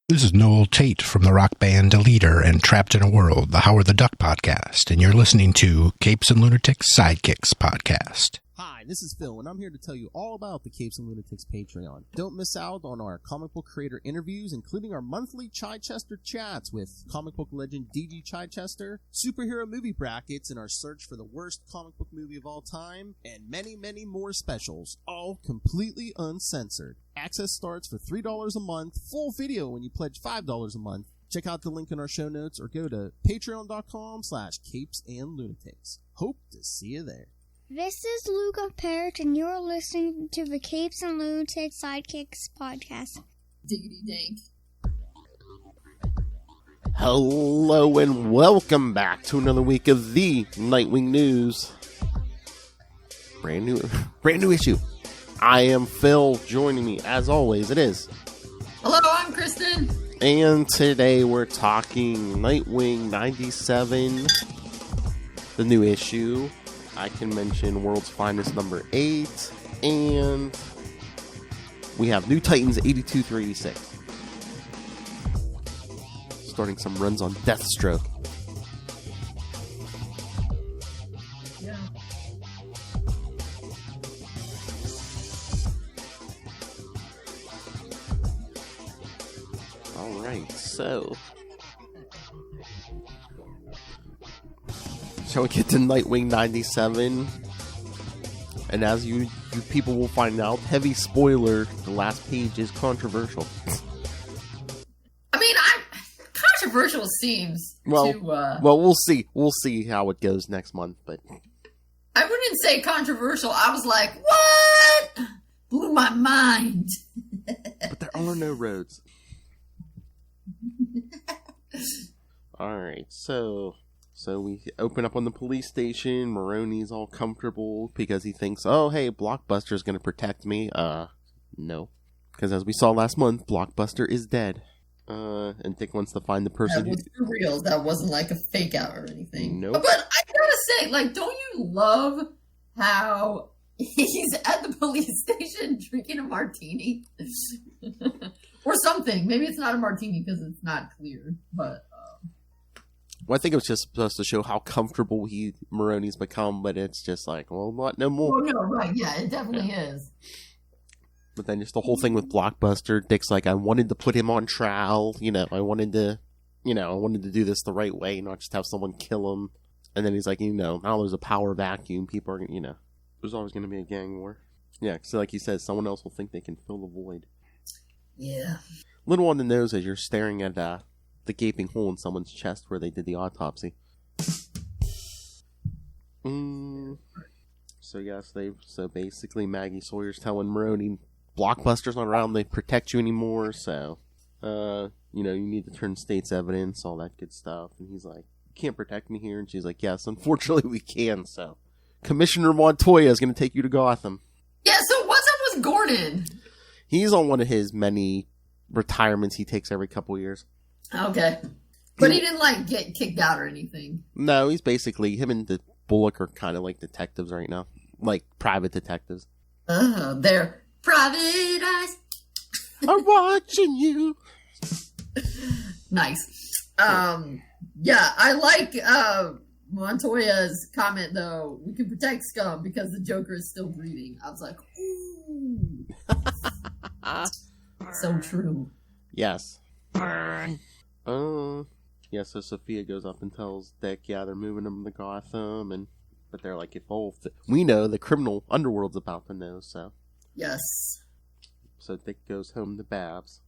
This is Noel Tate from the rock band Leader and Trapped in a World, the Howard the Duck podcast, and you're listening to Capes and Lunatics Sidekicks podcast. Hi, this is Phil, and I'm here to tell you all about the Capes and Lunatics Patreon. Don't miss out on our comic book creator interviews, including our monthly Chichester chats with comic book legend D.G. Chichester, superhero movie brackets in our search for the worst comic book movie of all time, and many, many more specials, all completely uncensored. Access starts for $3 a month, full video when you pledge $5 a month. Check out the link in our show notes or go to patreon.com/capesandlunatics. Hope to see you there. This is Luca Perich, and you're listening to the Capes and Lunatics Sidekicks podcast. Diggity dank. Hello and welcome back to another week of the Nightwing News. Brand new issue. I am Phil. Joining me, as always, it is. Hello, I'm Kristen. And today we're talking Nightwing 97, the new issue. I can mention World's Finest number 8, and we have New Titans 82 through 86. Starting some runs on Deathstroke. Yeah. Alright, so shall we get to Nightwing 97? And as you people will find out, heavy spoiler, the last page is controversial. I mean, controversial seems to... Well, we'll see. We'll see how it goes next month, but... I wouldn't say controversial. I was like, what? Blew my mind. But there are no roads. Alright, so we open up on the police station. Maroni's all comfortable because he thinks, oh, hey, Blockbuster's gonna protect me. No. Because as we saw last month, Blockbuster is dead. And Dick wants to find the person That was for real. That wasn't like a fake out or anything. Nope. But I gotta say, like, don't you love how he's at the police station drinking a martini? Or something. Maybe it's not a martini because it's not clear, but... Well, I think it was just supposed to show how comfortable Maroni's become, but it's just like, well, not no more. Oh, no, right, yeah, it definitely is. But then just the whole thing with Blockbuster, Dick's like, I wanted to put him on trial, I wanted to do this the right way, not just have someone kill him. And then he's like, now there's a power vacuum, people are, there's always going to be a gang war. Yeah, so like he says, someone else will think they can fill the void. Yeah. Little on the nose as you're staring at, the gaping hole in someone's chest where they did the autopsy. So basically Maggie Sawyer's telling Maroni, Blockbuster's not around, they protect you anymore, so, you need to turn state's evidence, all that good stuff. And he's like, you can't protect me here. And she's like, yes, unfortunately we can, so. Commissioner Montoya is going to take you to Gotham. Yeah, so what's up with Gordon? He's on one of his many retirements he takes every couple years. Okay. But he didn't, get kicked out or anything. No, he's basically, him and the Bullock are kind of like detectives right now. Like, private detectives. They're private eyes. Are watching you. Nice. Yeah, I like, Montoya's comment, though. We can protect Scum because the Joker is still breathing. I was like, ooh. So true. Yes. Yeah, so Sophia goes up and tells Dick, yeah, they're moving him to Gotham, but they're like, we know, the criminal underworld's about to know, so. Yes. So Dick goes home to Babs.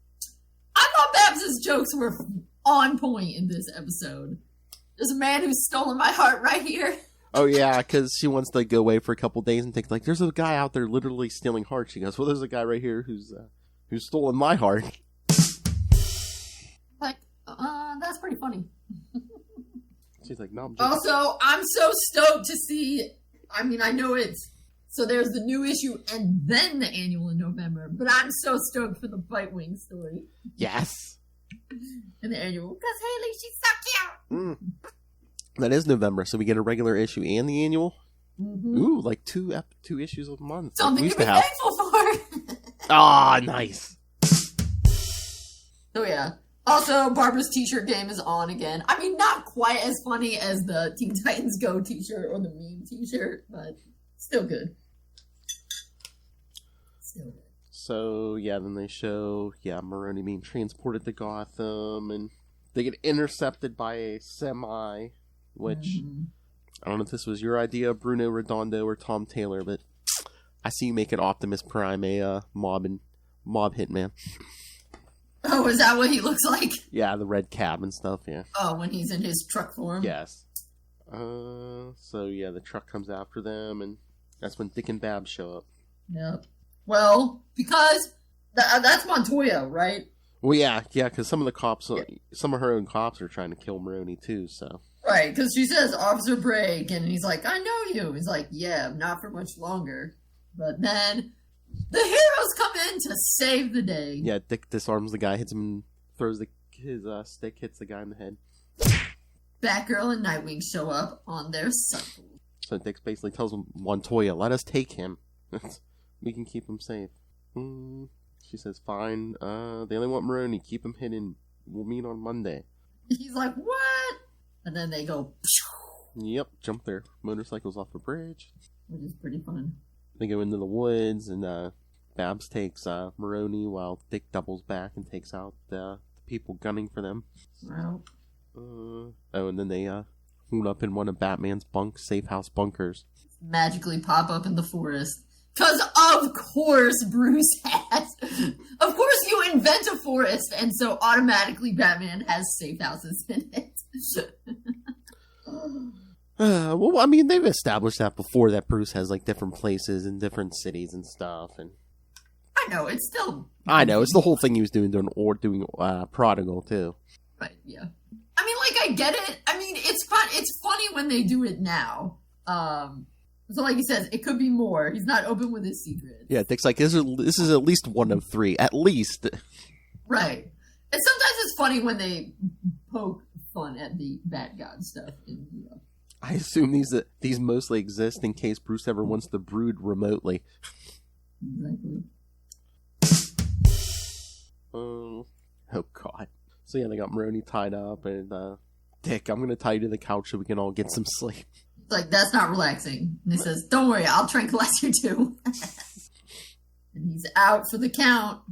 I thought Babs' jokes were on point in this episode. There's a man who's stolen my heart right here. Oh, yeah, because she wants to go away for a couple days and Dick's like, there's a guy out there literally stealing hearts. She goes, well, there's a guy right here who's stolen my heart. That's pretty funny. She's like, no, I'm joking. Also, I'm so stoked to see, I know so there's the new issue and then the annual in November, but I'm so stoked for the Bitewing story. Yes. And the annual, because Haley, she's so cute. That is November, so we get a regular issue and the annual. Mm-hmm. Ooh, like two issues a month. Something to be thankful for. Ah, nice. So yeah, Also, Barbara's t-shirt game is on again. I mean, not quite as funny as the Teen Titans Go t-shirt or the meme t-shirt, but still good. Still good. So, yeah, then they show, Maroni being transported to Gotham, and they get intercepted by a semi, which, I don't know if this was your idea, Bruno Redondo or Tom Taylor, but I see you making Optimus Prime a mob hitman. Oh, is that what he looks like? Yeah, the red cab and stuff, yeah. Oh, when he's in his truck form? Yes. So, the truck comes after them, and that's when Dick and Babs show up. Yep. Well, because that's Montoya, right? Well, yeah, because some of the cops, some of her own cops are trying to kill Maroni, too, so. Right, because she says, Officer Brake, and he's like, I know you. He's like, yeah, not for much longer. But then the heroes come in to save the day. Yeah, Dick disarms the guy, hits him, throws his stick, hits the guy in the head. Batgirl and Nightwing show up on their cycle. So Dick basically tells him, Montoya, let us take him. We can keep him safe. She says, fine. They only want Maroni. Keep him hidden. We'll meet on Monday. He's like, what? And then they go, yep, jump their motorcycles off a bridge. Which is pretty fun. They go into the woods, and Babs takes Maroni while Dick doubles back and takes out the people gunning for them. Wow. And then they hoon up in one of Batman's safe house bunkers. Magically pop up in the forest. Because of course Bruce has. Of course you invent a forest, and so automatically Batman has safe houses in it. Well, I mean, they've established that before, that Bruce has, like, different places in different cities and stuff, and... I know, it's still... I know, it's the whole thing he was doing Prodigal, too. Right, yeah. I mean, like, I get it. I mean, it's fun. It's funny when they do it now. So, like he says, it could be more. He's not open with his secrets. Yeah, Dick's like, this is at least one of three. At least. Right. And sometimes it's funny when they poke fun at the Bat God stuff in I assume these mostly exist in case Bruce ever wants to brood remotely. Exactly. Oh God. So yeah, they got Maroni tied up, and Dick, I'm gonna tie you to the couch so we can all get some sleep. It's like, that's not relaxing. And he says, don't worry, I'll tranquilize you too. And he's out for the count.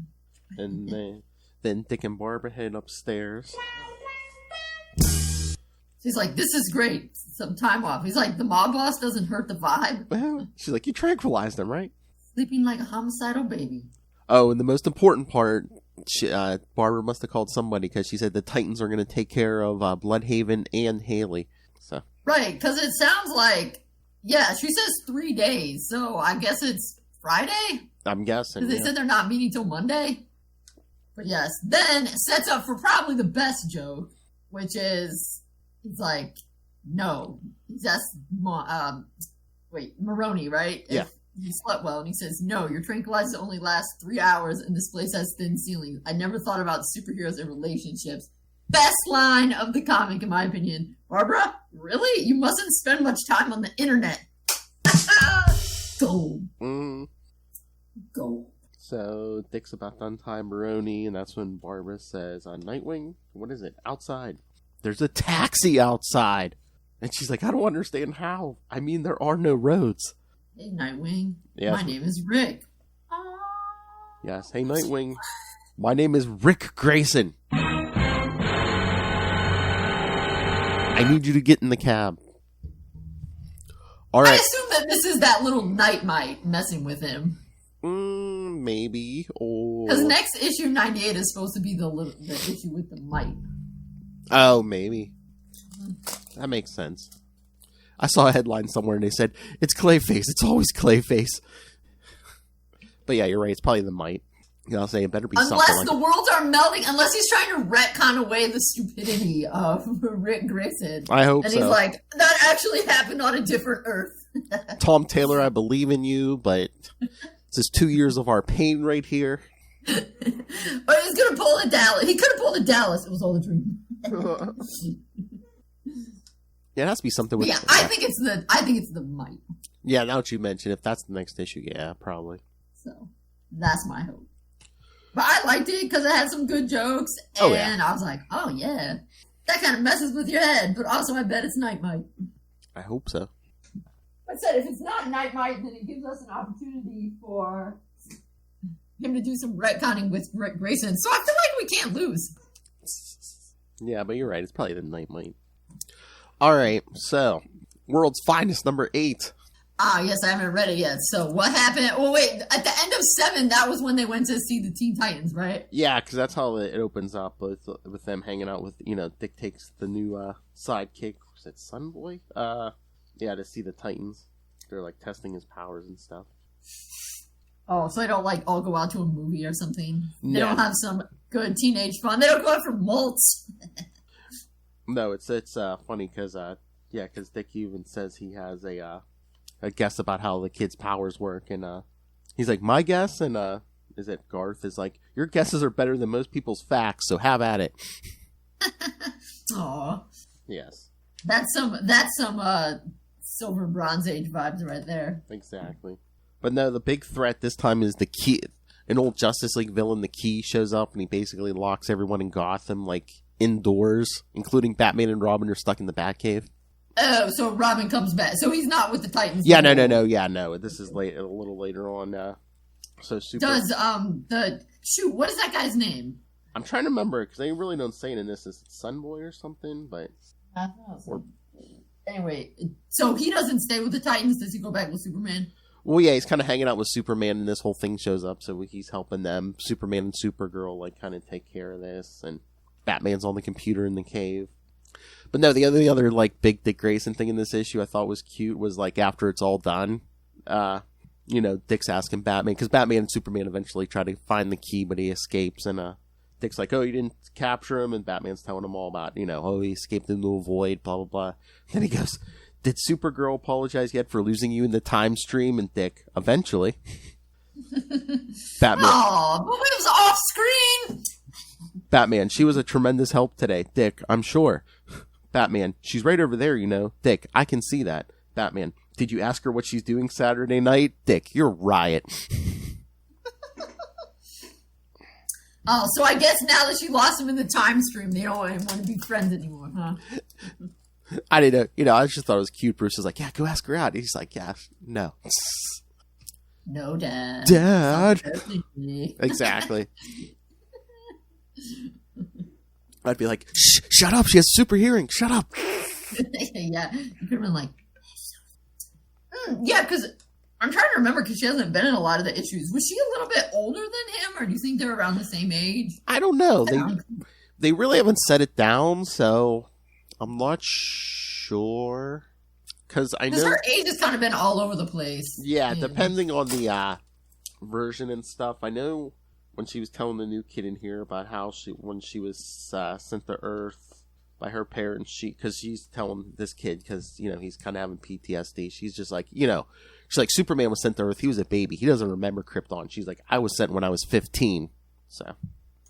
And then Dick and Barbara head upstairs. She's like, this is great. Some time off. He's like, the mob boss doesn't hurt the vibe. Well, she's like, you tranquilized him, right? Sleeping like a homicidal baby. Oh, and the most important part, Barbara must have called somebody because she said the Titans are going to take care of Bloodhaven and Haley. So right, because it sounds like, yeah, she says 3 days, so I guess it's Friday? I'm guessing. Because they said they're not meeting till Monday. But yes, then it sets up for probably the best joke, which is, he's like, no. He's asked, Maroni, right? Yeah. If he slept well, and he says, no, your tranquilizers only last 3 hours, and this place has thin ceilings. I never thought about superheroes and relationships. Best line of the comic, in my opinion. Barbara, really? You mustn't spend much time on the internet. Gold. Gold. So Dick's about to untie Maroni, and that's when Barbara says, Nightwing, what is it? Outside. There's a taxi outside. And she's like, I don't understand how. I mean, there are no roads. Hey, Nightwing. Yes. My name is Rick. Yes. Hey, Nightwing. My name is Rick Grayson. I need you to get in the cab. All right. I assume that this is that little Night Mite messing with him. Maybe. Because next issue 98 is supposed to be the issue with the Mite. Oh, maybe. That makes sense. I saw a headline somewhere and they said, it's Clayface. It's always Clayface. But yeah, you're right. It's probably the Mite. I'll say it better be something like... Unless the worlds are melting, unless he's trying to retcon away the stupidity of Rick Grayson. I hope so. And he's like, that actually happened on a different Earth. Tom Taylor, I believe in you, but this is 2 years of our pain right here. But he's going to pull a Dallas. He could have pulled a Dallas. It was all a dream. Yeah, it has to be something with... Yeah, I think it's the Mite. Yeah, now that you mention, if that's the next issue, yeah, probably. So, that's my hope. But I liked it because it had some good jokes, and I was like, oh yeah, that kind of messes with your head. But also, I bet it's Night Mite. I hope so. I said if it's not Night Mite, then it gives us an opportunity for him to do some retconning with Rick Grayson. So I feel like we can't lose. Yeah, but you're right. It's probably the Night Mite. All right, so World's Finest number 8. Ah, yes, I haven't read it yet. So what happened? Well, wait, at the end of 7, that was when they went to see the Teen Titans, right? Yeah, because that's how it opens up with them hanging out with, Dick takes the new sidekick, was it Sunboy? Yeah, to see the Titans. They're like testing his powers and stuff. Oh, so they don't like all go out to a movie or something? They No. don't have some good teenage fun? They don't go out for malts? No, it's funny because because Dick even says he has a guess about how the kids' powers work, and he's like, my guess, and is it Garth is like, your guesses are better than most people's facts, so have at it. Aw. Yes, That's some Silver and Bronze Age vibes right there. exactly. But no, the big threat this time is the Key. An old Justice League villain, the Key, shows up and he basically locks everyone in Gotham like indoors, including Batman and Robin are stuck in the Batcave. Oh, so Robin comes back. So he's not with the Titans. Yeah, anymore. no. This is a little later on. So super. Does what is that guy's name? I'm trying to remember because they really don't say it in this. Is it Sunboy or something? But I don't know. So. Anyway, so he doesn't stay with the Titans. Does he go back with Superman? well, yeah, he's kind of hanging out with Superman, and this whole thing shows up. So he's helping them. Superman and Supergirl like kind of take care of this, and Batman's on the computer in the cave. But no, the other like big Dick Grayson thing in this issue I thought was cute was like after it's all done, Dick's asking Batman because Batman and Superman eventually try to find the key, but he escapes, and Dick's like, "Oh, you didn't capture him," and Batman's telling him all about, oh, he escaped into a void, blah blah blah. Then he goes, "Did Supergirl apologize yet for losing you in the time stream?" And Dick, eventually. Batman. Oh, but it was off screen. Batman, she was a tremendous help today. Dick, I'm sure. Batman, she's right over there, Dick, I can see that. Batman, did you ask her what she's doing Saturday night? Dick, you're riot. Oh, so I guess now that she lost him in the time stream, they don't want to be friends anymore, huh? I didn't know. I just thought it was cute. Bruce was like, yeah, go ask her out. He's like, yeah, no. No, Dad. Dad. Exactly. I'd be like, shut up. She has super hearing. Shut up. Yeah. You could have been like, yeah, because I'm trying to remember because she hasn't been in a lot of the issues. Was she a little bit older than him, or do you think they're around the same age? I don't know. They really haven't set it down, so I'm not sure. Because her age has kind of been all over the place. Yeah, depending on the version and stuff. I know when she was telling the new kid in here about how when she was sent to Earth by her parents, because she's telling this kid, because, he's kind of having PTSD. She's just like, she's like, Superman was sent to Earth. He was a baby. He doesn't remember Krypton. She's like, I was sent when I was 15. So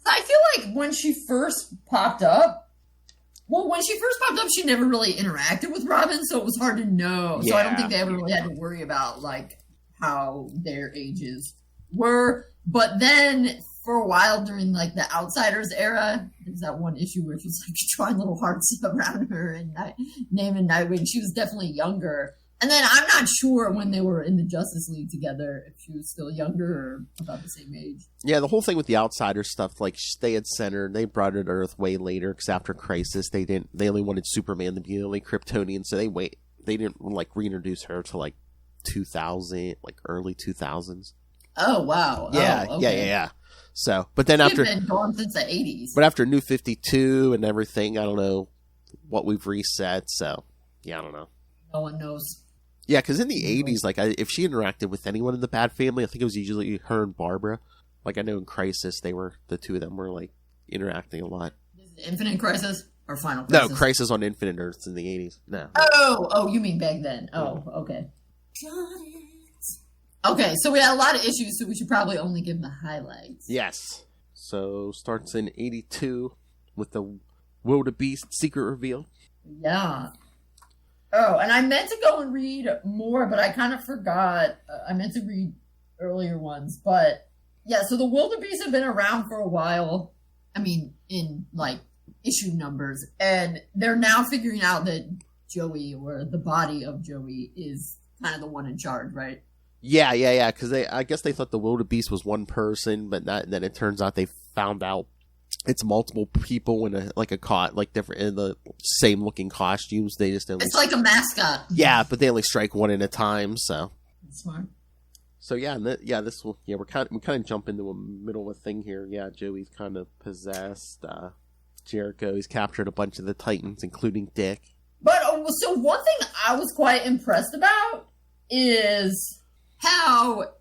I feel like when she first popped up, she never really interacted with Robin, so it was hard to know. Yeah. So I don't think they ever really had to worry about, like, how their ages were. But then, for a while during, like, the Outsiders era, there's that one issue where she's, like, drawing little hearts around her and naming Nightwing. She was definitely younger. And then I'm not sure when they were in the Justice League together, if she was still younger or about the same age. Yeah, the whole thing with the Outsiders stuff, like, they had sent her, they brought her to Earth way later, because after Crisis, they only wanted Superman to be the only Kryptonian, so they didn't, like, reintroduce her to, like, 2000, like, early 2000s. Oh, wow. Yeah, oh, okay. yeah. So, but then after... She's been gone since the 80s. But after New 52 and everything, I don't know what we've reset, so, yeah, I don't know. No one knows. Yeah, because in the 80s, like, if she interacted with anyone in the Bat family, I think it was usually her and Barbara. Like, I know in Crisis, the two of them were, like, interacting a lot. Is it Infinite Crisis or Final Crisis? No, Crisis on Infinite Earths in the 80s. No. Oh, you mean back then. Oh, okay. Got it. Okay, so we had a lot of issues, so we should probably only give the highlights. Yes. So, starts in 82 with the Wildebeest secret reveal. Yeah. Oh, and I meant to go and read more, but I kind of forgot. I meant to read earlier ones, but Yeah, so the wildebeest have been around for a while. I mean, in, like, issue numbers. And they're now figuring out that Joey, or the body of Joey, is kind of the one in charge, right? Yeah. Because I guess they thought the wildebeest was one person, but then it turns out they found out it's multiple people in different in the same looking costumes. They just it's like a mascot. Yeah, but they only strike one at a time. So that's smart. So we're kind of jump into the middle of a thing here. Yeah, Joey's kind of possessed. Jericho, he's captured a bunch of the Titans, including Dick. But so one thing I was quite impressed about is how.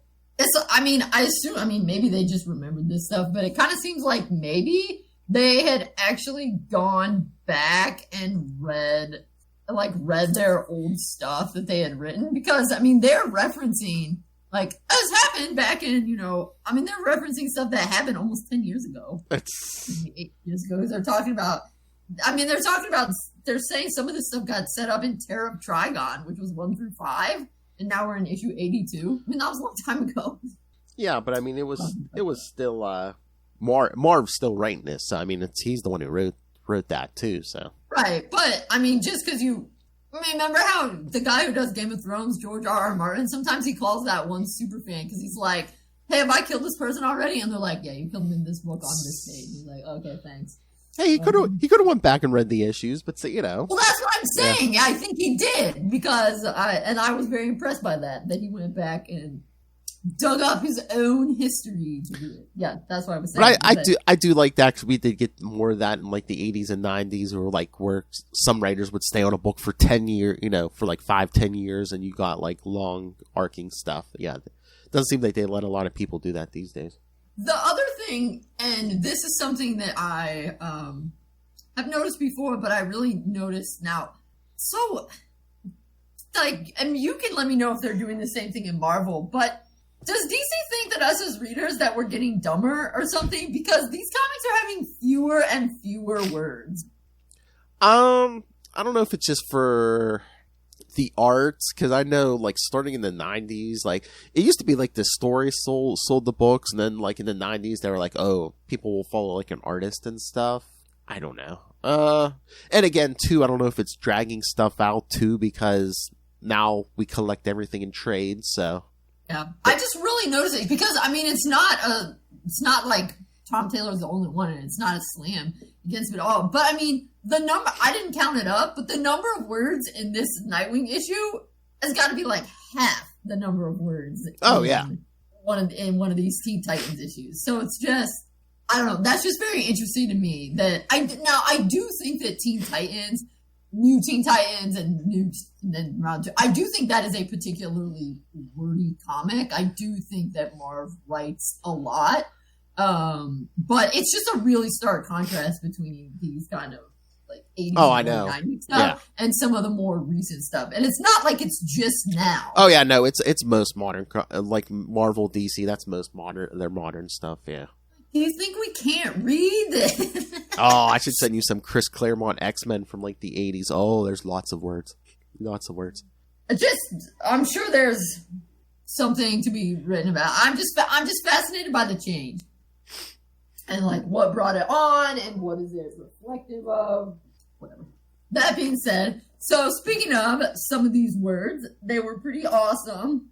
Maybe they just remembered this stuff, but it kind of seems like maybe they had actually gone back and read their old stuff that they had written, because, they're referencing, like, as happened back in, they're referencing stuff that happened almost 10 years ago. 8 years ago. They're talking about, they're saying some of this stuff got set up in Terror of Trigon, which was 1 through 5. And now we're in issue 82. That was a long time ago. Yeah, but it was still Marv's still writing this. So he's the one who wrote that too. So right, but just because remember how the guy who does Game of Thrones, George R.R. Martin, sometimes he calls that one super fan because he's like, "Hey, have I killed this person already?" And they're like, "Yeah, you killed him in this book on this page." He's like, "Okay, thanks." Hey, he could have went back and read the issues, but Well, that's what I'm saying. Yeah. I think he did, because I was very impressed by that he went back and dug up his own history to do it. Yeah, that's what I was saying. But I do like that, because we did get more of that in like the 80s and 90s, where some writers would stay on a book for 10 years, for like 5-10 years, and you got like long arcing stuff. Yeah, it doesn't seem like they let a lot of people do that these days. The other thing, and this is something that I have noticed before, but I really noticed now. So, you can let me know if they're doing the same thing in Marvel, but does DC think that us as readers that we're getting dumber or something? Because these comics are having fewer and fewer words. I don't know if it's just for the arts, because I know, like, starting in the 90s, like, it used to be like the story sold the books, and then like in the 90s they were like, oh, people will follow like an artist and stuff. I don't know. And again too, I don't know if it's dragging stuff out too, because now we collect everything in trades. So yeah, I just really noticed it, because it's not like Tom Taylor's the only one, and it's not a slam against it all. But the number, I didn't count it up, but the number of words in this Nightwing issue has got to be like half the number of words. Oh, in one of these Teen Titans issues. So it's just, I don't know. That's just very interesting to me. That I do think that New Teen Titans and then Round 2, I do think that is a particularly wordy comic. I do think that Marv writes a lot. But it's just a really stark contrast between these kind of like 80s and 90s stuff and some of the more recent stuff. And it's not like it's just now. Oh yeah, no, it's most modern, like Marvel, DC, that's most modern, their modern stuff, yeah. Do you think we can't read it? Oh, I should send you some Chris Claremont X-Men from like the 80s. Oh, there's lots of words. I'm sure there's something to be written about. I'm just fascinated by the change. And like what brought it on, and what is it reflective of? Whatever. That being said, so speaking of some of these words, they were pretty awesome.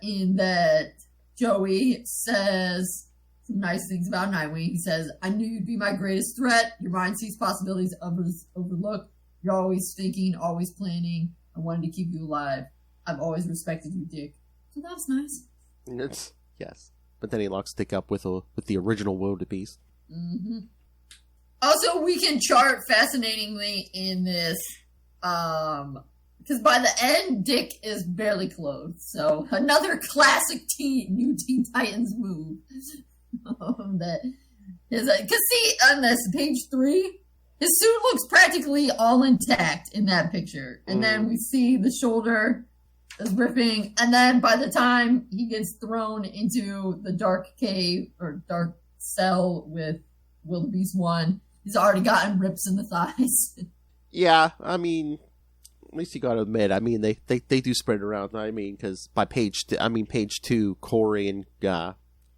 In that Joey says some nice things about Nightwing. He says, "I knew you'd be my greatest threat. Your mind sees possibilities others overlook. You're always thinking, always planning. I wanted to keep you alive. I've always respected you, Dick." So that was nice. Yes. But then he locks Dick up with the original wildebeest. Mm-hmm. Also, we can chart fascinatingly in this, because by the end, Dick is barely clothed. So another classic New Teen Titans move. That is, because see on this page 3, his suit looks practically all intact in that picture, and then we see the shoulder is ripping, and then by the time he gets thrown into the dark cave or dark cell with Wildebeest 1, he's already gotten rips in the thighs. Yeah, at least you gotta admit, they do spread it around. Because by page 2, Corey and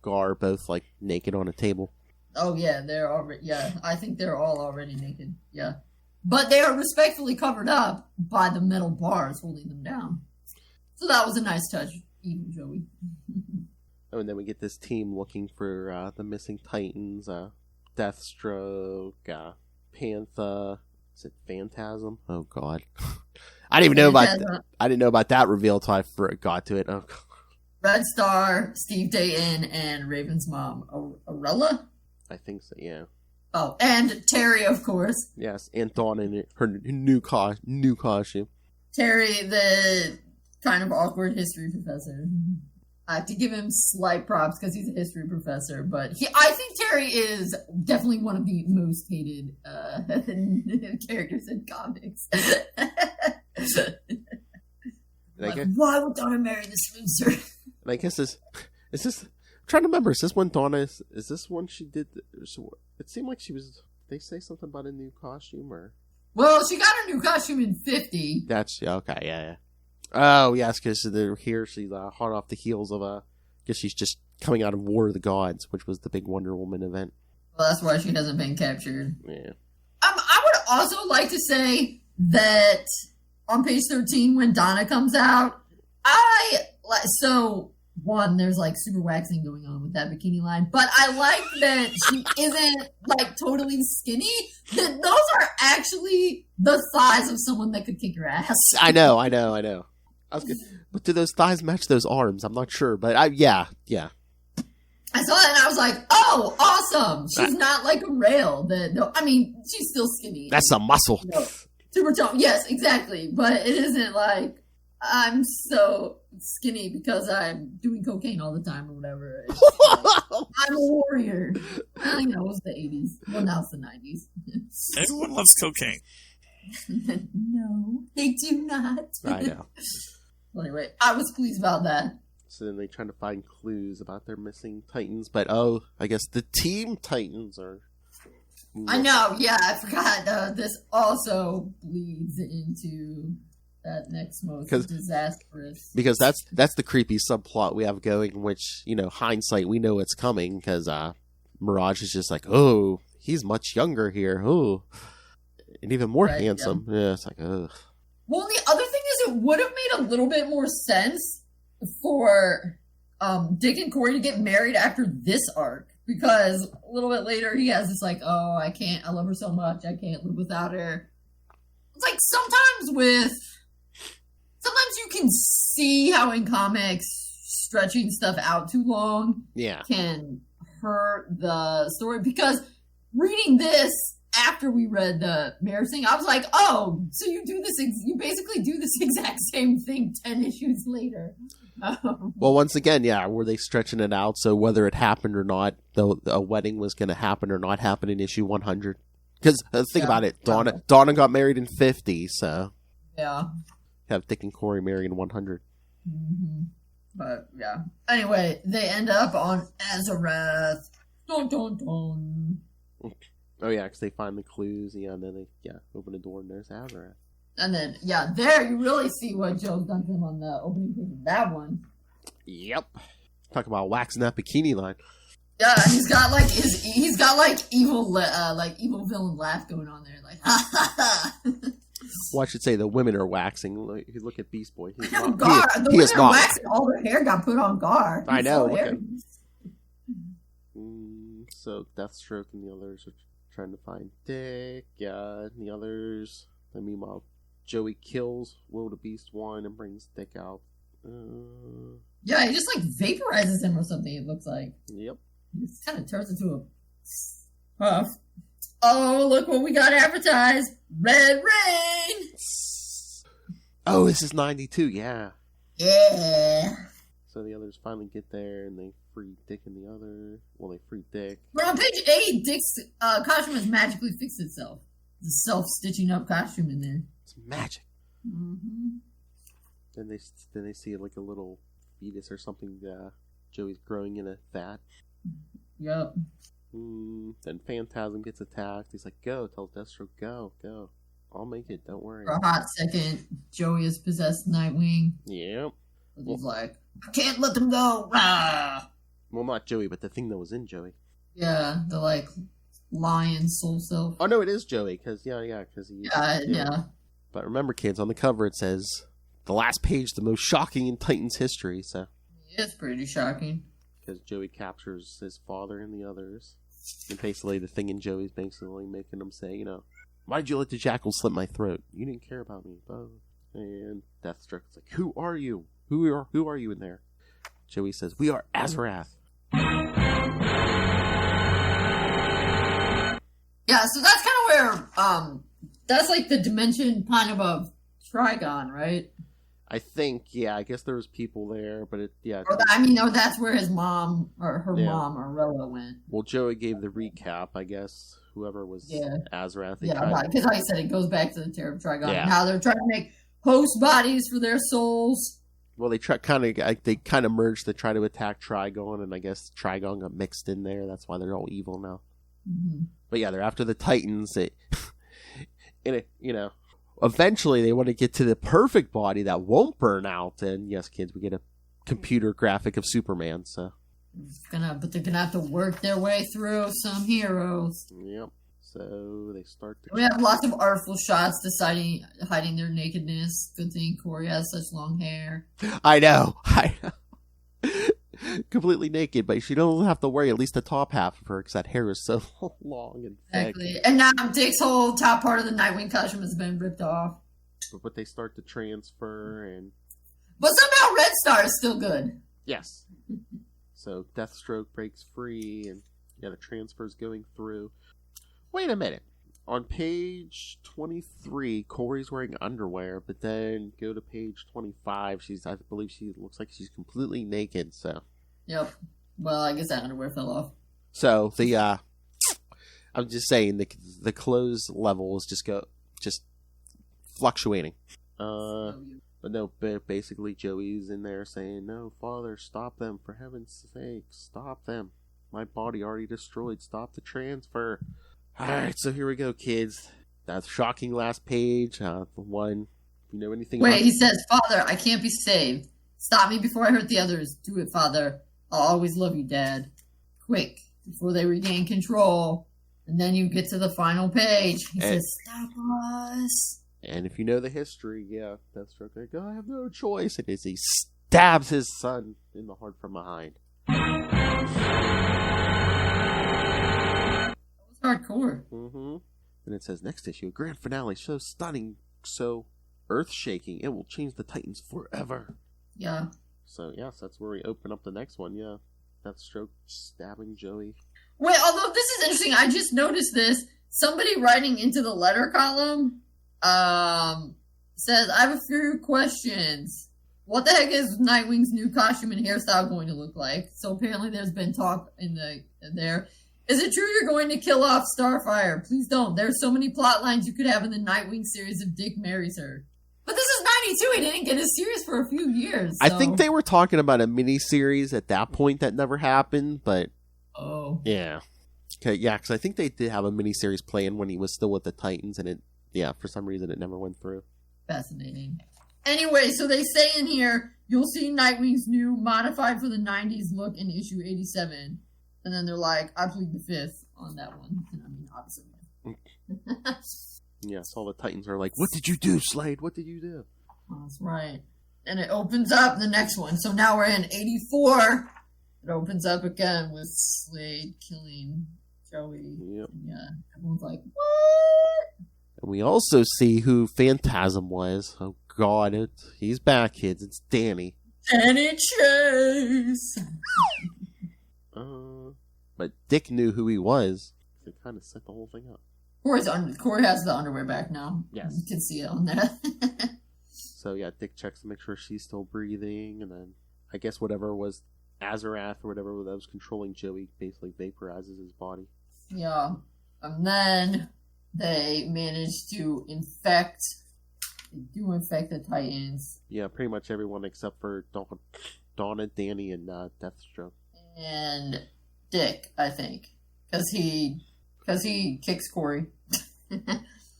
Gar are both like naked on a table. Oh yeah, they're already. Yeah, I think they're all already naked. Yeah, but they are respectfully covered up by the metal bars holding them down. So that was a nice touch, even Joey. Oh, and then we get this team looking for the missing Titans. Deathstroke, Panther. Is it Phantasm? Oh God, I didn't even know about. I didn't know about that reveal until I got to it. Oh. Red Star, Steve Dayton, and Raven's mom, Arella. I think so. Yeah. Oh, and Terry, of course. Yes, and Dawn in her new costume. Terry, the kind of awkward history professor. I have to give him slight props because he's a history professor, but I think Terry is definitely one of the most hated characters in comics. Why would Donna marry this loser? And I guess is this? I'm trying to remember. Is this when Donna? Is this when she did? It seemed like she was. They say something about a new costume, or? Well, she got her new costume in 50. That's okay. Yeah. Oh yes, because they're here. She's hot off the heels of guess she's just coming out of War of the Gods, which was the big Wonder Woman event. Well, that's why she hasn't been captured. Yeah. I would also like to say that on page 13, when Donna comes out, one, there's like super waxing going on with that bikini line, but I like that she isn't like totally skinny. That those are actually the thighs of someone that could kick your ass. I know. I was good. But do those thighs match those arms? I'm not sure, but yeah. I saw that and I was like, oh, awesome. She's not like a rail. She's still skinny. That's some muscle. Super tone. Yes, exactly. But it isn't like I'm so skinny because I'm doing cocaine all the time or whatever. I'm a warrior. Well, it was the 80s. Well, now it's the 90s. Everyone loves cocaine. No, they do not. I know. Well, anyway, I was pleased about that. So then they're trying to find clues about their missing Titans, but I guess the Team Titans are... I know, yeah, I forgot. This also bleeds into that next most disastrous... Because that's the creepy subplot we have going, which, hindsight, we know it's coming, because Mirage is just like, oh, he's much younger here, oh, and even more handsome. Yeah, it's like, ugh. Well, the other thing is it would have made a little bit more sense for Dick and Corey to get married after this arc, because a little bit later he has this like, oh, I love her so much, I can't live without her. It's like sometimes you can see how in comics stretching stuff out too long can hurt the story, because reading this after we read the marriage thing, I was like, oh, so you basically do this exact same thing 10 issues later. Well, once again, were they stretching it out so whether it happened or not, a wedding was going to happen or not happen in issue 100? Because think about it, Donna got married in 50, so have Dick and Corey marry in 100. Mm-hmm. But anyway, they end up on Azarath. Dun dun dun. Oh yeah, because they find the clues, and then they open the door and there's Azarath. And then there you really see what Joe's done to him on the opening page of that one. Yep. Talk about waxing that bikini line. Yeah, he's got like evil villain laugh going on there, like ha ha ha. Well, I should say the women are waxing. Look at Beast Boy. The women are waxing. All their hair got put on Gar. I know. So Deathstroke and the others are trying to find Dick. And the others. And meanwhile, Joey kills Will the Beast one and brings Dick out. Yeah, he just like vaporizes him or something. It looks like. Yep. He just kind of turns into a puff. Oh, look what we got advertised. Red Rain! Oh, this is 92, yeah. Yeah. So the others finally get there and they free Dick and the other. Well, they free Dick. But on page 8, Dick's costume has magically fixed itself. The self-stitching up costume in there. It's magic. Mm-hmm. Then they see like a little fetus or something. Joey's growing in a vat. Yep. Then Phantasm gets attacked. He's like, go, tell Deathstroke, go. I'll make it, don't worry. For a hot second, Joey has possessed Nightwing. Yep. He's like, I can't let them go. Rah! Well, not Joey, but the thing that was in Joey. Yeah, the like lion soul self. Oh no, it is Joey because because he. Yeah. But remember, kids, on the cover it says the last page, the most shocking in Titans history. So It's pretty shocking. because Joey captures his father and the others, and basically the thing in Joey's basically making him say, why'd you let the jackal slit my throat? You didn't care about me. Oh. And Deathstroke's like, who are you? Who are you in there? Joey says, we are Azarath. Yeah, so that's kind of where that's like the dimension kind of Trigon, right? I think, I guess there was people there, but Or that's where his mom or her mom or Rella went. Well, Joey gave the recap, I guess. Whoever was Azarath. Because like I said, it goes back to the Terror of Trigon Yeah. and how they're trying to make host bodies for their souls. Well, they kind of merged to try to attack Trigon, and I guess Trigon got mixed in there. That's why they're all evil now. Mm-hmm. But yeah, they're after the Titans. Eventually they want to get to the perfect body that won't burn out. And yes, kids, we get a computer graphic of Superman. So But they're gonna have to work their way through some heroes. Yep. So they start to... We have lots of artful shots hiding their nakedness. Good thing Corey has such long hair. I know. Completely naked, but she don't have to worry at least the top half of her because that hair is so long and thick. Exactly. And now Dick's whole top part of the Nightwing costume has been ripped off. But they start to transfer and... But somehow Red Star is still good. Yes. So Deathstroke breaks free and the transfer's going through. Wait a minute. On page 23, Corey's wearing underwear, but then go to page 25. I believe she looks like she's completely naked, so... Yep. Well, I guess that underwear fell off. So I'm just saying the clothes level is just fluctuating. But no, basically Joey's in there saying, "No, Father, stop them! For heaven's sake, stop them! My body already destroyed. Stop the transfer." All right, so here we go, kids. That shocking last page. The one, if you know anything. Wait, he says, "Father, I can't be saved. Stop me before I hurt the others. Do it, Father. I'll always love you, Dad. Quick, before they regain control." And then you get to the final page. He says, "Stop us." And if you know the history, Deathstroke, like, I have no choice. And as he stabs his son in the heart from behind. That was hardcore. Mm-hmm. And it says, next issue, a grand finale so stunning, so earth-shaking, it will change the Titans forever. Yeah. So, yes, that's where we open up the next one, Deathstroke stabbing Joey. Wait, although this is interesting, I just noticed this. Somebody writing into the letter column says, I have a few questions. What the heck is Nightwing's new costume and hairstyle going to look like? So apparently there's been talk in there. Is it true you're going to kill off Starfire? Please don't. There's so many plot lines you could have in the Nightwing series if Dick marries her. But this is 92. He didn't get a series for a few years. So. I think they were talking about a mini-series at that point that never happened, but... Oh. Yeah. Okay, because I think they did have a mini-series planned when he was still with the Titans, and for some reason it never went through. Fascinating. Anyway, so they say in here, you'll see Nightwing's new modified for the 90s look in issue 87. And then they're like, I plead the fifth on that one. And I mean, obviously. Yes, all the Titans are like, what did you do, Slade? What did you do? That's right. And it opens up the next one. So now we're in 84. It opens up again with Slade killing Joey. Yep. And everyone's like, what? And we also see who Phantasm was. Oh, God. He's back, kids. It's Danny. Danny Chase! But Dick knew who he was. It kind of set the whole thing up. Corey has the underwear back now. Yes. You can see it on there. So, Dick checks to make sure she's still breathing. And then I guess whatever was Azarath or whatever that was controlling Joey basically vaporizes his body. Yeah. And then they manage to infect the Titans. Yeah, pretty much everyone except for Donna, Danny, and Deathstroke. And Dick, I think. Because he kicks Corey.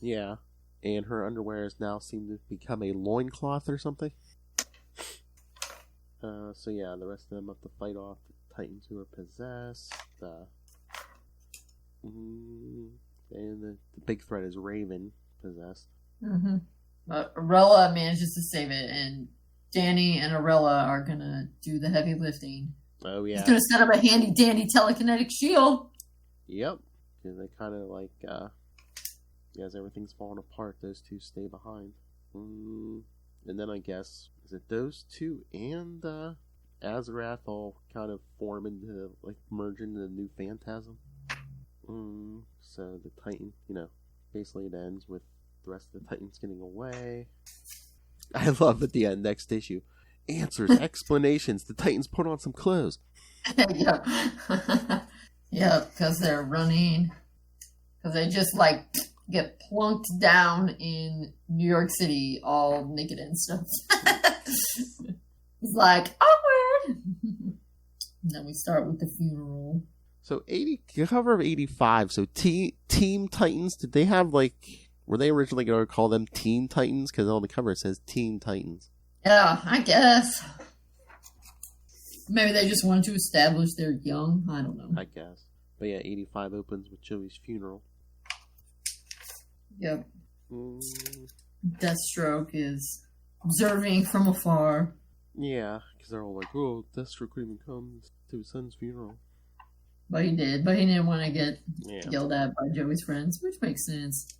Yeah. And her underwear has now seemed to become a loincloth or something. The rest of them have to fight off the Titans who are possessed. And the big threat is Raven possessed. Mm-hmm. But Arella manages to save it, and Danny and Arella are gonna do the heavy lifting. Oh, yeah. He's gonna set up a handy dandy telekinetic shield. Yep. Because they kind of like, as everything's falling apart, those two stay behind. And then I guess, is it those two and Azarath all kind of form into, like, merge into the new Phantasm? So the Titan, basically it ends with the rest of the Titans getting away. I love at the end, next issue. Answers, explanations, the Titans put on some clothes. Yep. Yep, because they're running. Because they just, like, get plunked down in New York City all naked and stuff. It's like, awkward! Then we start with the funeral. So, the cover of 85, so Team Titans, did they have, like, were they originally going to call them Teen Titans? Because on the cover it says Teen Titans. Yeah, I guess. Maybe they just wanted to establish they're young. I don't know. I guess. But yeah, 85 opens with Joey's funeral. Yep. Deathstroke is observing from afar. Yeah, because they're all like, oh, Deathstroke couldn't even come to his son's funeral. But he did. But he didn't want to get yelled at by Joey's friends, which makes sense.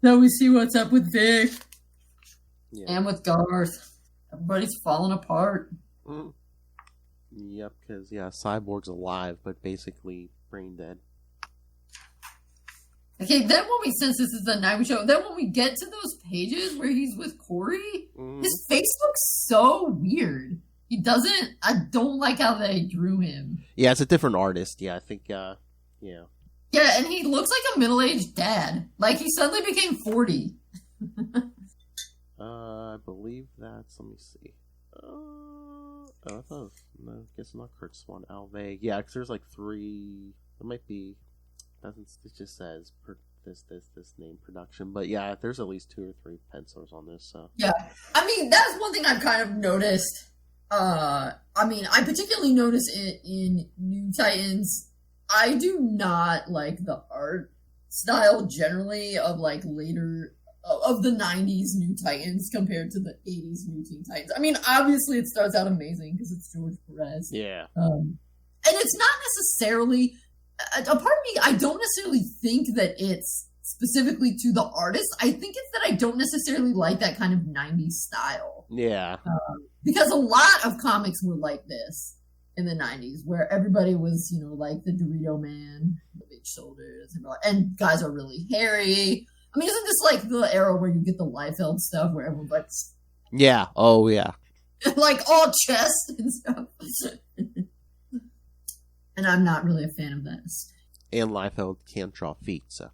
Now we see what's up with Vic. Yeah. And with Garth. Everybody's falling apart. Yep, because, Cyborg's alive, but basically brain dead. Okay, then when we, since this is the Nightwing show, then when we get to those pages where he's with Corey, his face looks so weird. I don't like how they drew him. Yeah, it's a different artist. Yeah, I think, yeah. Yeah, and he looks like a middle-aged dad. Like, he suddenly became 40. I believe that's, let me see. I thought, no, I guess not Kurt Swan, Alvey. Yeah, because there's like 3, it might be, it just says this name production. But yeah, there's at least 2 or 3 pencilers on this, so. Yeah, I mean, that's one thing I've kind of noticed. I particularly notice it in New Titans. I do not like the art style generally of like later of the 90s New Titans compared to the 80s New Teen Titans. I mean, obviously it starts out amazing because it's George Perez. Yeah. And it's not necessarily a part of me, I don't necessarily think that it's specifically to the artist. I think it's that I don't necessarily like that kind of 90s style. Yeah. Because a lot of comics were like this in the 90s, where everybody was, like the Dorito Man, the big shoulders, and guys are really hairy. I mean, isn't this like the era where you get the Liefeld stuff, where everyone's... Yeah, oh yeah. Like all chest and stuff. And I'm not really a fan of this. And Liefeld can't draw feet, so...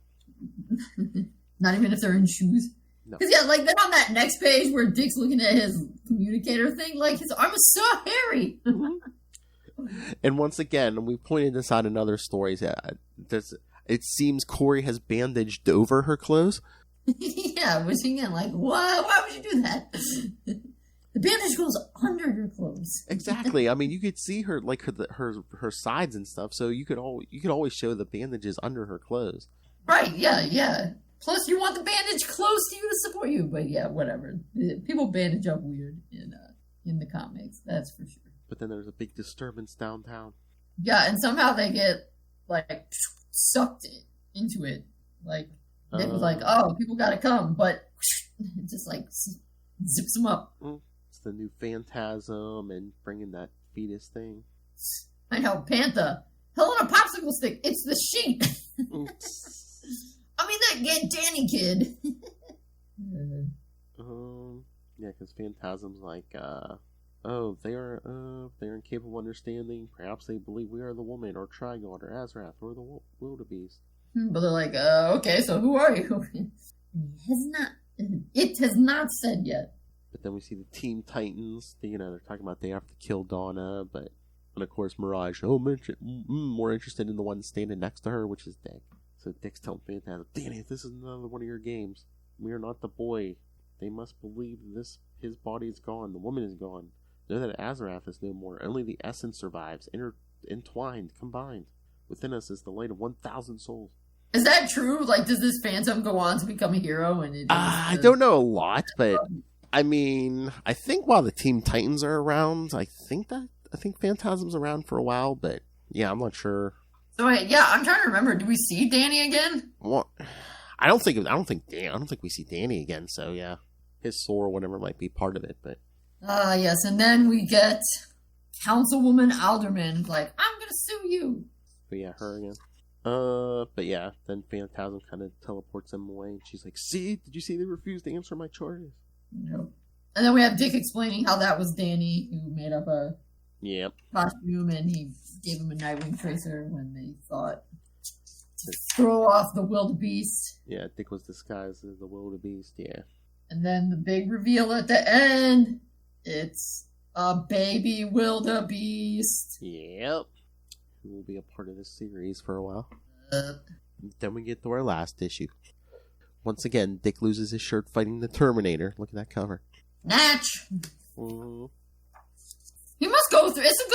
Not even if they're in shoes? No. Because, then on that next page where Dick's looking at his communicator thing, like, his arm is so hairy. And once again, we pointed this out in other stories, it seems Corey has bandaged over her clothes. Yeah, which again, like, what? Why would you do that? The bandage goes under your clothes. Exactly. I mean, you could see her, like, her sides and stuff, so you could always show the bandages under her clothes. Right, yeah. Plus, you want the bandage close to you to support you, but yeah, whatever. People bandage up weird in the comics, that's for sure. But then there's a big disturbance downtown. Yeah, and somehow they get, like, sucked into it. Like, it was like, oh, people gotta come, but it just, like, zips them up. It's the new Phantasm and bringing that fetus thing. I know, Panther. Hell on a popsicle stick. It's the sheet. I mean, that get Danny kid. Yeah, because Phantasm's like, they're incapable of understanding. Perhaps they believe we are the woman, or Trigon, or Azarath, or the wildebeest. But they're like, okay, so who are you? It has not said yet. But then we see the Teen Titans. They're talking about they have to kill Donna, and of course Mirage. More interested in the one standing next to her, which is Dick. So Dick's telling Phantasm, Danny, this is another one of your games. We are not the boy. They must believe his body is gone. The woman is gone. Know that Azarath is no more. Only the essence survives, entwined, combined. Within us is the light of 1,000 souls. Is that true? Like, does this phantom go on to become a hero? And I don't know a lot, but I mean, I think while the Teen Titans are around, I think Phantasm's around for a while, but yeah, I'm not sure. So wait, yeah, I'm trying to remember. Do we see Danny again? Well, I don't think we see Danny again. So yeah, his soul or whatever might be part of it, but. Yes, and then we get Councilwoman Alderman, like, I'm gonna sue you. But yeah, her again. But yeah, then Phantasm kind of teleports them away, and she's like, "See, did you see they refused to answer my charges?" Nope. And then we have Dick explaining how that was Danny who made up a costume, and he gave him a Nightwing tracer when they thought to throw off the wildebeest. Yeah, Dick was disguised as the wildebeest. Yeah. And then the big reveal at the end. It's a baby wildebeest. Yep. Who will be a part of this series for a while. Then we get to our last issue. Once again, Dick loses his shirt fighting the Terminator. Look at that cover. Natch! Mm-hmm. He must go through... It's a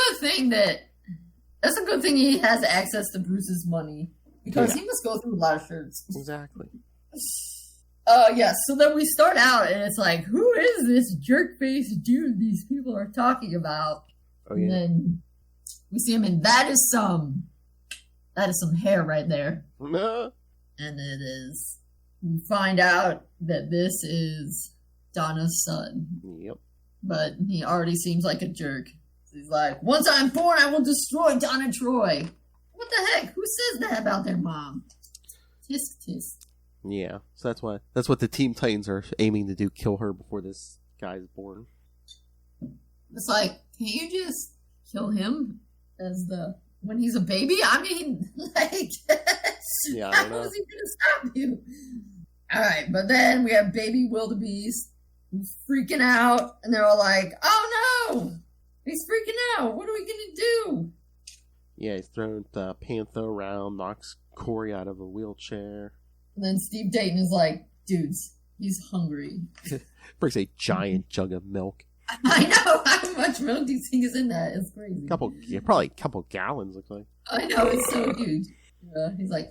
good thing he has access to Bruce's money. Because he must go through a lot of shirts. Exactly. Yes, so then we start out, and it's like, who is this jerk-faced dude these people are talking about? Oh, yeah. And then we see him, and that is some hair right there. No. And it is, we find out that this is Donna's son. Yep. But he already seems like a jerk. He's like, once I'm born, I will destroy Donna Troy. What the heck? Who says that about their mom? Tisk, tisk. Yeah, so that's what the Teen Titans are aiming to do, kill her before this guy's born. It's like, can't you just kill him when he's a baby? I mean, like, yeah, how is he gonna stop you? Alright, but then we have baby wildebeest who's freaking out, and they're all like, oh no! He's freaking out! What are we gonna do? Yeah, he's throwing Panther around, knocks Corey out of a wheelchair. And then Steve Dayton is like, dudes, he's hungry. Brings a giant jug of milk. I know how much milk do you think is in that? It's crazy. Probably a couple gallons, looks like. I know, it's so huge. He's like...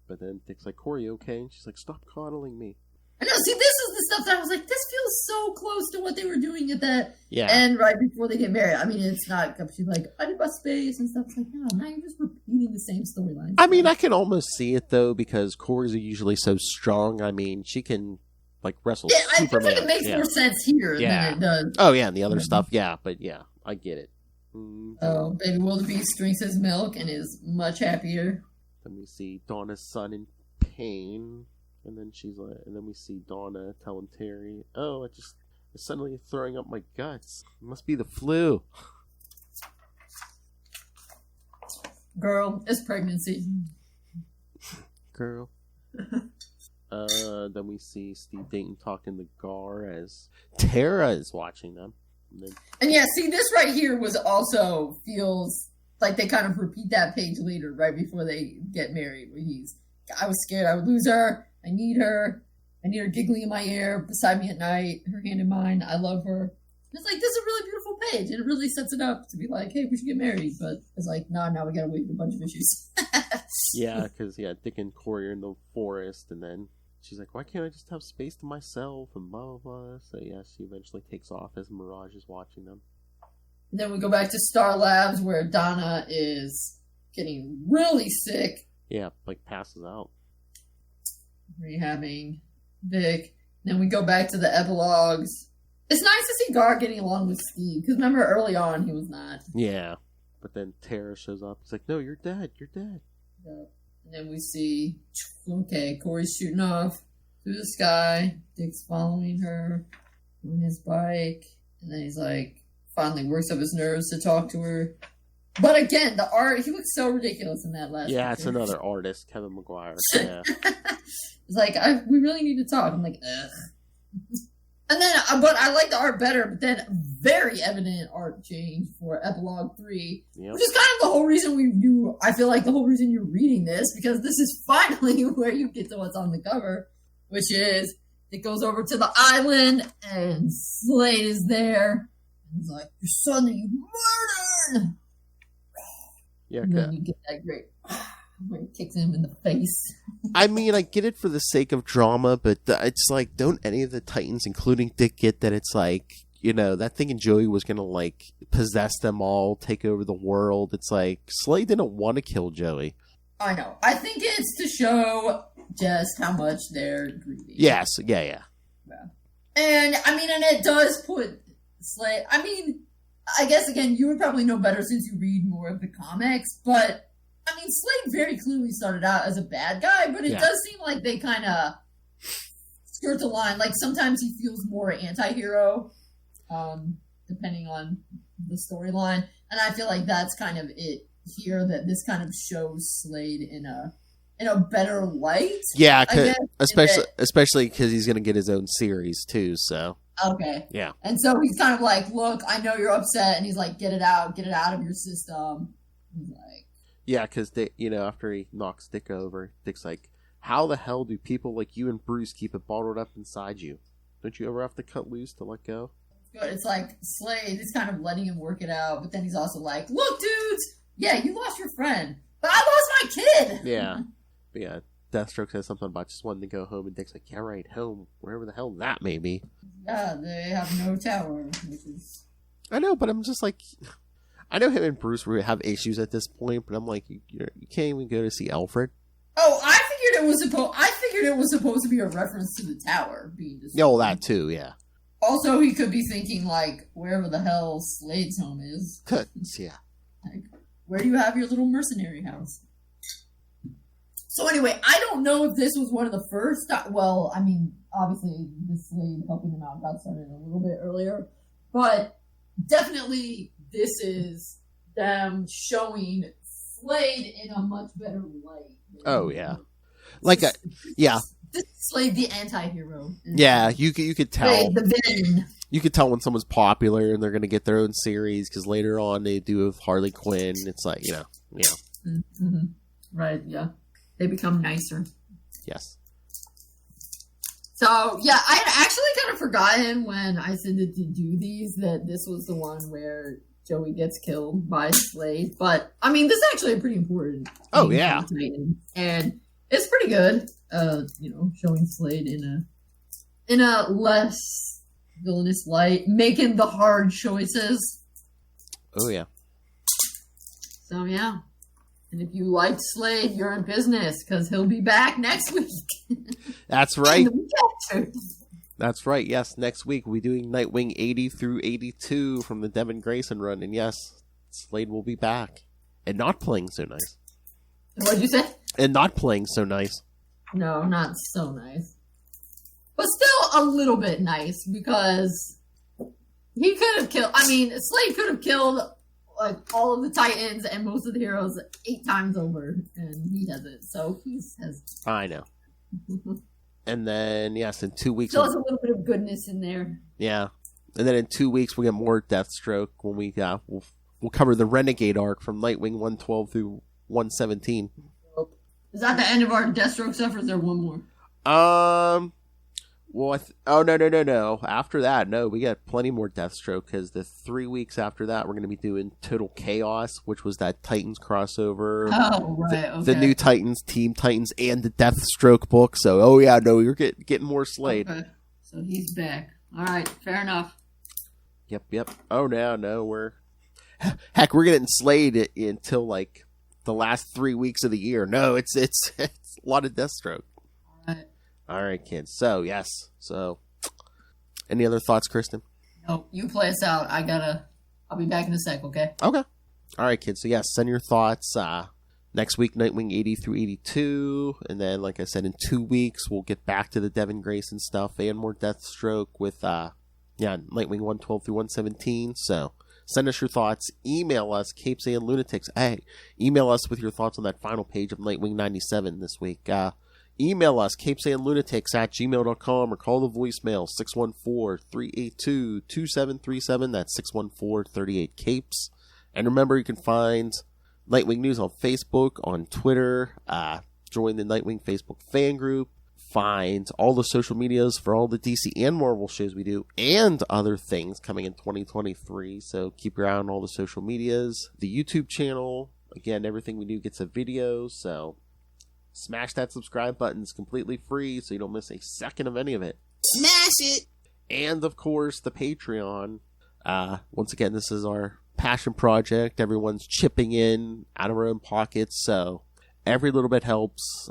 But then Dick's like, Corey, you okay? And she's like, stop coddling me. I know, see, this is the stuff that I was like, this feels so close to what they were doing at that end right before they get married. I mean, it's not, she's like, I did my space and stuff. It's like, no, now you're just repeating the same storyline. I mean, I can almost see it, though, because Corey's usually so strong. I mean, she can, like, wrestle Superman. I feel like it makes more sense here than it does. Oh, yeah, and the other stuff, but yeah, I get it. Oh, baby wildebeest drinks his milk and is much happier. Then we see Donna's son in pain. And then we see Donna telling Terry, "Oh, I'm suddenly throwing up my guts. It must be the flu." Girl, it's pregnancy. Girl. Then we see Steve Dayton talking to Gar as Tara is watching them. And yeah, see, this right here feels like they kind of repeat that page later, right before they get married, where I was scared I would lose her. I need her giggling in my ear, beside me at night, her hand in mine. I love her. It's like, this is a really beautiful page. And it really sets it up to be like, hey, we should get married. But it's like, nah, now we gotta wait for a bunch of issues. Yeah, because, Dick and Corey are in the forest. And then she's like, why can't I just have space to myself? And blah, blah, blah. So, yeah, she eventually takes off as Mirage is watching them. And then we go back to Star Labs, where Donna is getting really sick. Yeah, like passes out. Rehabbing Vic. Then we go back to the epilogues. It's nice to see Gar getting along with Steve, because remember early on he was not. Yeah, but then Tara shows up. He's like, no, you're dead. Yep. And then we see, Corey's shooting off through the sky. Dick's following her on his bike. And then he's like, finally works up his nerves to talk to her. But again, the art, he looks so ridiculous in that last picture. It's another artist, Kevin McGuire. Yeah. It's like, we really need to talk. I'm like, ugh. And then, but I like the art better, but then very evident art change for Epilogue 3. Yep. Which is kind of the whole reason I feel like the whole reason you're reading this, because this is finally where you get to what's on the cover, which is It goes over to the island, and Slade is there. And he's like, your son that you murdered! Yeah, and then you get that great... where he kicks him in the face. I mean, I get it for the sake of drama, but it's like, don't any of the Titans, including Dick, get that it's like, you know, that thinking Joey was going to, like, possess them all, take over the world. It's like, Slade didn't want to kill Joey. I know. I think it's to show just how much they're greedy. Yes, yeah. And, I mean, and it does put Slade... I mean, I guess, again, you would probably know better since you read more of the comics, but, I mean, Slade very clearly started out as a bad guy, but it does seem like they kind of skirt the line. Like, sometimes he feels more anti-hero, depending on the storyline. And I feel like that's kind of it here, that this kind of shows Slade in a better light. Yeah, especially because he's going to get his own series, too, so... Okay. Yeah. And so he's kind of like, look, I know you're upset, and he's like, get it out of your system. He's like... Yeah, because, after he knocks Dick over, Dick's like, how the hell do people like you and Bruce keep it bottled up inside you? Don't you ever have to cut loose to let go? It's like, Slade is kind of letting him work it out, but then he's also like, look, dudes, yeah, you lost your friend, but I lost my kid! Yeah. But yeah, Deathstroke says something about just wanting to go home, and Dick's like, yeah, right, home, wherever the hell that may be. Yeah, they have no tower, which is... I know, but I'm just like... I know him and Bruce have issues at this point, but I'm like, you can't even go to see Alfred. Oh, I figured it was supposed to be a reference to the tower being destroyed. Oh, that too, yeah. Also, he could be thinking, like, wherever the hell Slade's home is. Yeah. Like, where do you have your little mercenary house? So anyway, I don't know if this was one of the first... Well, I mean, obviously, the Slade helping him out got started a little bit earlier. But definitely, this is them showing Slade in a much better light. Oh, yeah. Like, yeah. This is Slade, the anti-hero. Yeah, you could tell. Slade, the villain. You could tell when someone's popular and they're going to get their own series, because later on they do with Harley Quinn. It's like, Mm-hmm. Right, yeah. They become nicer. Yes. So, yeah, I had actually kind of forgotten when I said to do these that this was the one where Joey gets killed by Slade. But, I mean, this is actually a pretty important Oh, yeah. And it's pretty good, showing Slade in a less villainous light, making the hard choices. Oh, yeah. So, yeah. And if you liked Slade, you're in business, because he'll be back next week. That's right. That's right, yes. Next week, we'll be doing Nightwing 80 through 82 from the Devin Grayson run. And yes, Slade will be back. And not playing so nice. What'd you say? And not playing so nice. No, not so nice. But still a little bit nice, because he could have killed... I mean, Slade could have killed... like all of the Titans and most of the heroes 8 times over, and he doesn't. So has. I know. And then yes, in 2 weeks, still has a little bit of goodness in there. Yeah, and then in 2 weeks we get more Deathstroke when we'll cover the Renegade arc from Nightwing 112 through 117. Is that the end of our Deathstroke stuff, or is there one more? Well, no. After that, no, we got plenty more Deathstroke, because the 3 weeks after that, we're going to be doing Total Chaos, which was that Titans crossover. Oh, right, okay. The New Titans, Team Titans, and the Deathstroke book. So, you're getting more Slade. Okay. So he's back. All right, fair enough. Yep. Oh, no, we're we're getting Slade until like the last 3 weeks of the year. No, it's a lot of Deathstroke. All right, kids. So, yes. So, any other thoughts, Kristen? No, you play us out. I'll be back in a sec, okay? Okay. All right, kids. So, yes, send your thoughts. Next week, Nightwing 80 through 82. And then, like I said, in 2 weeks, we'll get back to the Devin Grayson stuff and more Deathstroke with, Nightwing 112 through 117. So, send us your thoughts. Email us, CapesandLunatics. Hey, email us with your thoughts on that final page of Nightwing 97 this week. Email us, CapesandLunatics@gmail.com, or call the voicemail, 614-382-2737. That's 614-38-CAPES. And remember, you can find Nightwing News on Facebook, on Twitter. Join the Nightwing Facebook fan group. find all the social medias for all the DC and Marvel shows we do and other things coming in 2023. So keep your eye on all the social medias, the YouTube channel. Again, everything we do gets a video, so smash that subscribe button. It's completely free, so you don't miss a second of any of it. Smash it! And, of course, the Patreon. Once again, this is our passion project. Everyone's chipping in out of our own pockets, so every little bit helps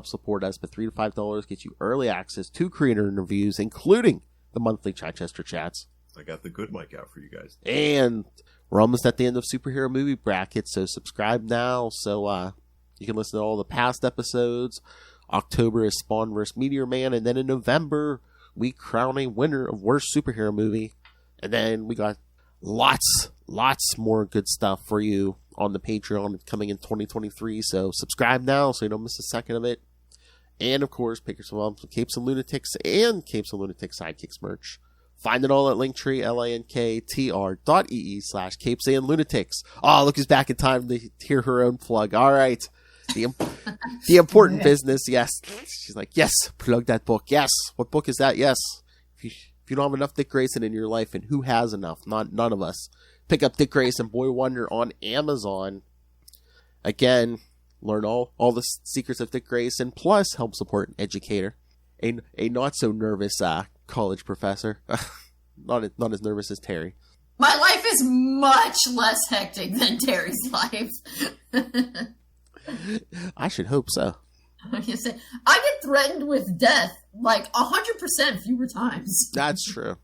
support us. But $3 to $5 gets you early access to creator interviews, including the monthly Chichester Chats. I got the good mic out for you guys. And we're almost at the end of superhero movie brackets, so subscribe now so you can listen to all the past episodes. October is Spawn vs. Meteor Man, and then in November we crown a winner of worst superhero movie. And then we got lots more good stuff for you on the Patreon coming in 2023. So subscribe now so you don't miss a second of it. And of course, pick yourself up some Capes and Lunatics and Capes and Lunatics Sidekicks merch. Find it all at Linktree, linktr.ee/Capesandlunatics. Oh, look who's back in time to hear her own plug. All right. The important business, yes. She's like, yes, plug that book. Yes. What book is that? Yes. If you don't have enough Dick Grayson in your life, and who has enough? None of us. Pick up Dick Grayson, Boy Wonder on Amazon. Again, learn all the secrets of Dick Grayson, plus help support an educator. A not so nervous college professor. not as nervous as Terry. My life is much less hectic than Terry's life. I should hope so. I get threatened with death like 100% fewer times. That's true.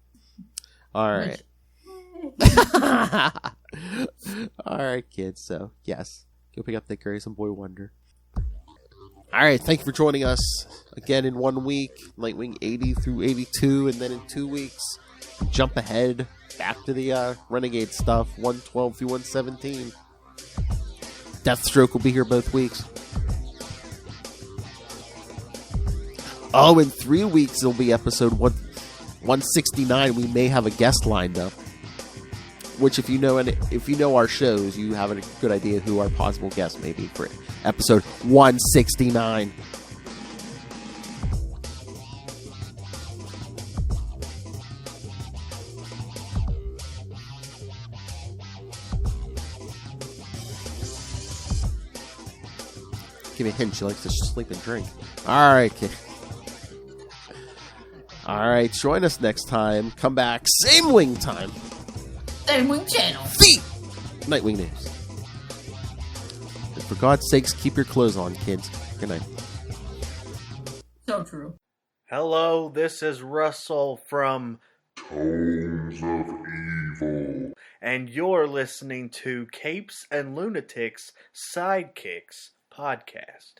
All right. All right, kids. So, yes. Go pick up Dick Grayson, Boy Wonder. All right. Thank you for joining us again in 1 week. Nightwing 80 through 82. And then in 2 weeks, jump ahead back to the Renegade stuff. 112 through 117. Deathstroke will be here both weeks. Oh, in 3 weeks it'll be episode 169. We may have a guest lined up. Which, if you know our shows, you have a good idea who our possible guest may be for episode 169. Give me a hint. She likes to sleep and drink. All right, kid. All right, join us next time. Come back, same wing time. Same wing channel. The Nightwing News. And for God's sakes, keep your clothes on, kids. Good night. So true. Hello, this is Russell from Tones of Evil. and you're listening to Capes and Lunatics Sidekicks podcast.